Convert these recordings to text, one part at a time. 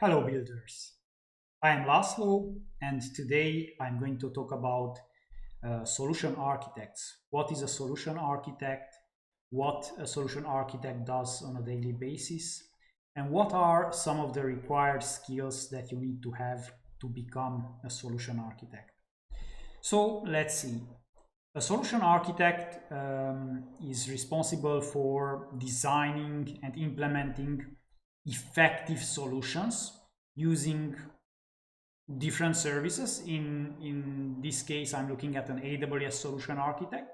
Hello builders, I am Laszlo and today I'm going to talk about solution architects. What is a solution architect? What a solution architect does on a daily basis? And what are some of the required skills that you need to have to become a solution architect? So let's see. A solution architect is responsible for designing and implementing effective solutions using different services. In this case, I'm looking at an AWS Solution Architect.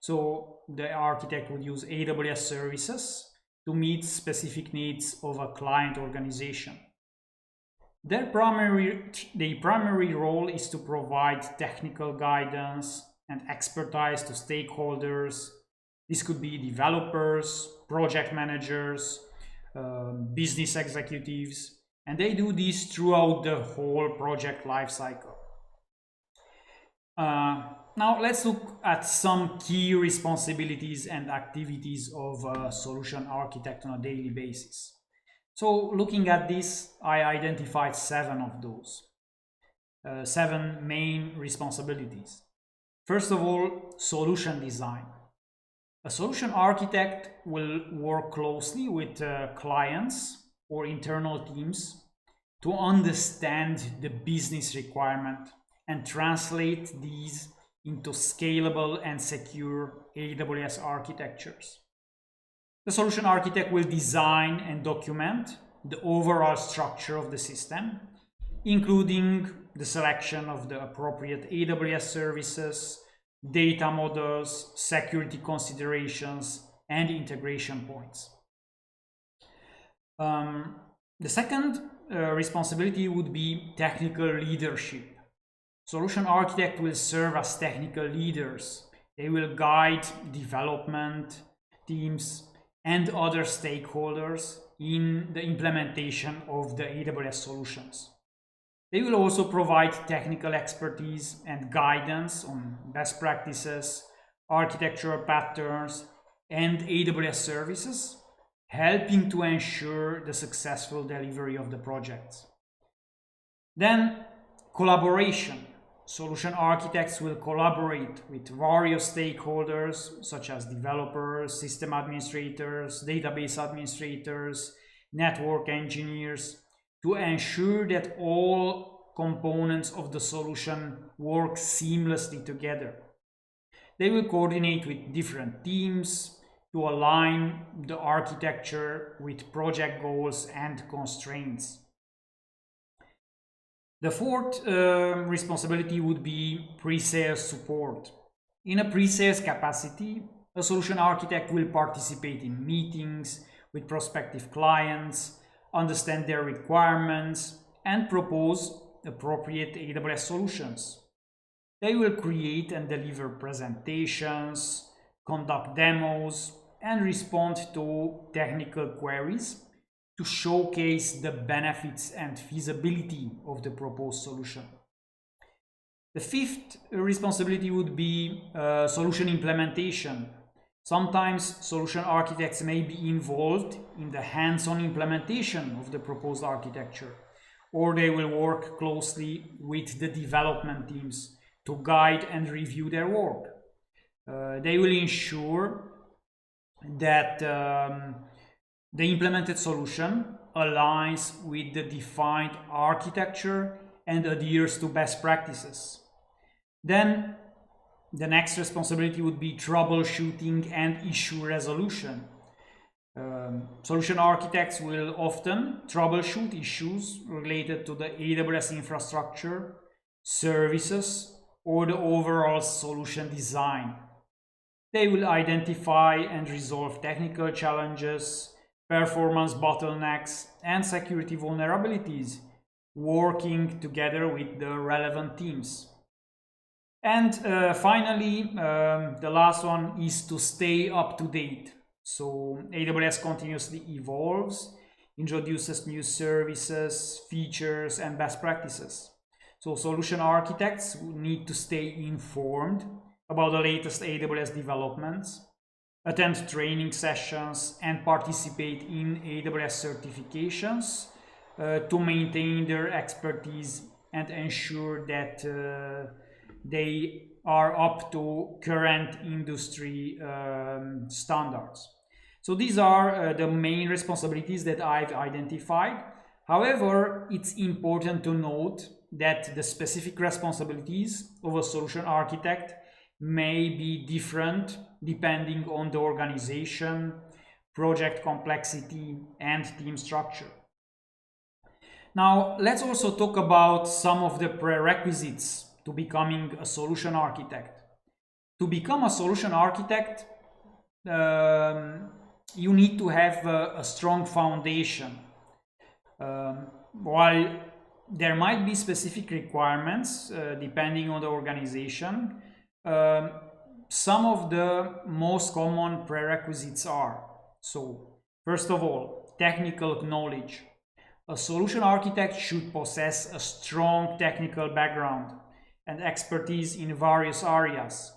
So the architect would use AWS services to meet specific needs of a client organization. Their primary role is to provide technical guidance and expertise to stakeholders. This could be developers, project managers, business executives, and they do this throughout the whole project lifecycle. Now let's look at some key responsibilities and activities of a solution architect on a daily basis. So looking at this, I identified 7 of those. 7 main responsibilities. First of all, solution design. A solution architect will work closely with clients or internal teams to understand the business requirement and translate these into scalable and secure AWS architectures. The solution architect will design and document the overall structure of the system, including the selection of the appropriate AWS services, data models, security considerations, and integration points. The second responsibility would be technical leadership. Solution architect will serve as technical leaders. They will guide development teams and other stakeholders in the implementation of the AWS solutions. They will also provide technical expertise and guidance on best practices, architectural patterns, and AWS services, helping to ensure the successful delivery of the projects. Then, collaboration. Solution architects will collaborate with various stakeholders such as developers, system administrators, database administrators, network engineers, to ensure that all components of the solution work seamlessly together. They will coordinate with different teams to align the architecture with project goals and constraints. The fourth responsibility would be pre-sales support. In a pre-sales capacity, a solution architect will participate in meetings with prospective clients, understand their requirements, and propose appropriate AWS solutions. They will create and deliver presentations, conduct demos, and respond to technical queries to showcase the benefits and feasibility of the proposed solution. The fifth responsibility would be solution implementation. Sometimes solution architects may be involved in the hands-on implementation of the proposed architecture, or they will work closely with the development teams to guide and review their work. They will ensure that the implemented solution aligns with the defined architecture and adheres to best practices. Then the next responsibility would be troubleshooting and issue resolution. Solution architects will often troubleshoot issues related to the AWS infrastructure, services, or the overall solution design. They will identify and resolve technical challenges, performance bottlenecks, and security vulnerabilities, working together with the relevant teams. And finally, the last one is to stay up to date. So AWS continuously evolves, introduces new services, features, and best practices. So solution architects need to stay informed about the latest AWS developments, attend training sessions, and participate in AWS certifications to maintain their expertise and ensure that they are up to current industry standards. So these are the main responsibilities that I've identified. However, it's important to note that the specific responsibilities of a solution architect may be different depending on the organization, project complexity, and team structure. Now, let's also talk about some of the prerequisites to becoming a solution architect. To become a solution architect, you need to have a strong foundation. While there might be specific requirements depending on the organization, some of the most common prerequisites are: so, first of all, technical knowledge. A solution architect should possess a strong technical background and expertise in various areas,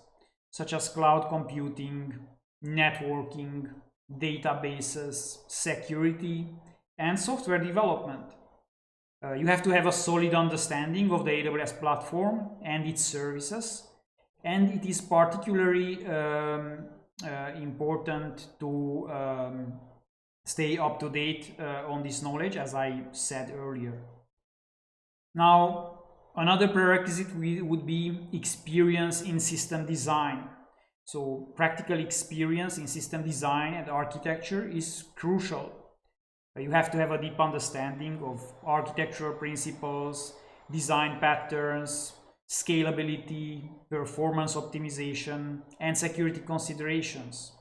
such as cloud computing, networking, databases, security, and software development. You have to have a solid understanding of the AWS platform and its services, and it is particularly important to stay up to date on this knowledge, as I said earlier. Now, another prerequisite would be experience in system design. So practical experience in system design and architecture is crucial. You have to have a deep understanding of architectural principles, design patterns, scalability, performance optimization, and security considerations.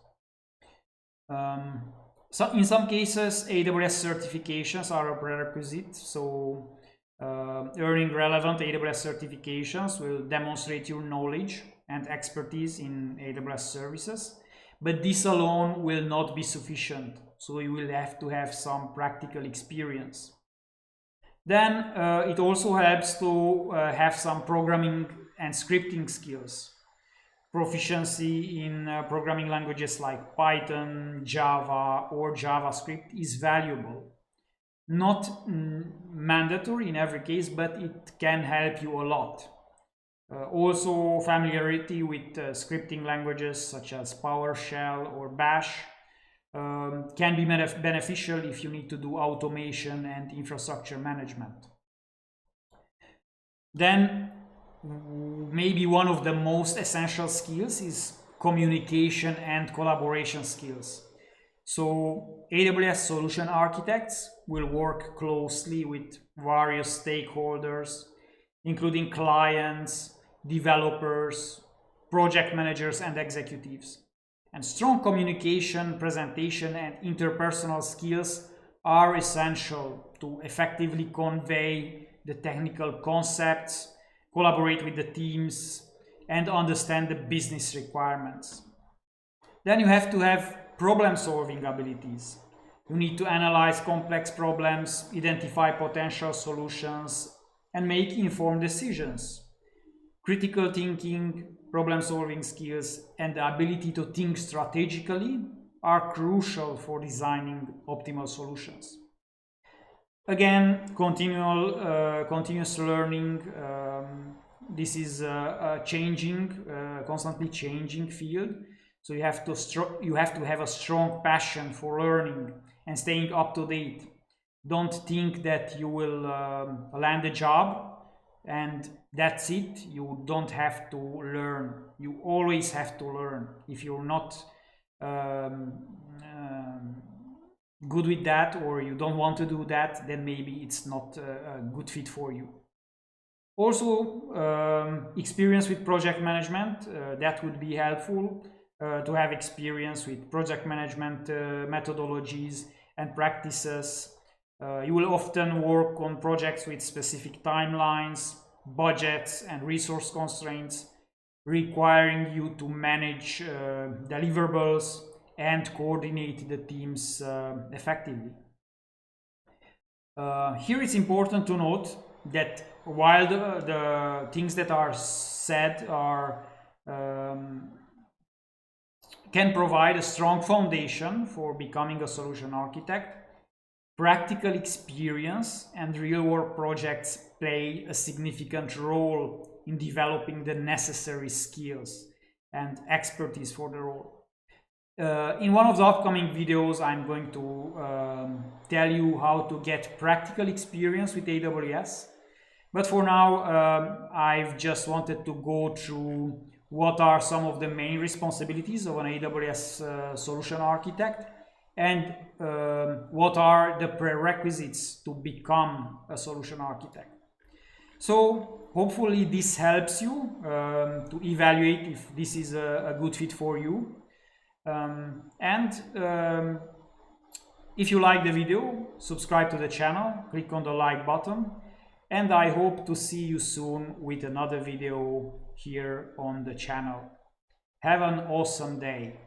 So in some cases, AWS certifications are a prerequisite. So earning relevant AWS certifications will demonstrate your knowledge and expertise in AWS services, but this alone will not be sufficient. So you will have to have some practical experience. Then it also helps to have some programming and scripting skills. Proficiency in programming languages like Python, Java, or JavaScript is valuable. Not mandatory in every case, but it can help you a lot. Also, familiarity with scripting languages such as PowerShell or Bash can be beneficial if you need to do automation and infrastructure management. Then, maybe one of the most essential skills is communication and collaboration skills. So AWS Solution Architects will work closely with various stakeholders, including clients, developers, project managers, and executives. And strong communication, presentation, and interpersonal skills are essential to effectively convey the technical concepts, collaborate with the teams, and understand the business requirements. Then you have to have problem-solving abilities. You need to analyze complex problems, identify potential solutions, and make informed decisions. Critical thinking, problem-solving skills, and the ability to think strategically are crucial for designing optimal solutions. Again, continuous learning. This is a constantly changing field. So you have to have a strong passion for learning and staying up to date. Don't think that you will land a job and that's it. You don't have to learn. You always have to learn. If you're not good with that, or you don't want to do that, then maybe it's not a good fit for you. Also, experience with project management, that would be helpful. To have experience with project management methodologies and practices. You will often work on projects with specific timelines, budgets, and resource constraints, requiring you to manage deliverables and coordinate the teams effectively. Here it's important to note that while the things that are said are can provide a strong foundation for becoming a solution architect, practical experience and real-world projects play a significant role in developing the necessary skills and expertise for the role. In one of the upcoming videos, I'm going to tell you how to get practical experience with AWS. But for now, I've just wanted to go through what are some of the main responsibilities of an AWS Solution Architect, and what are the prerequisites to become a solution architect. So hopefully this helps you to evaluate if this is a good fit for you. If you like the video, subscribe to the channel, click on the like button, and I hope to see you soon with another video here on the channel. Have an awesome day.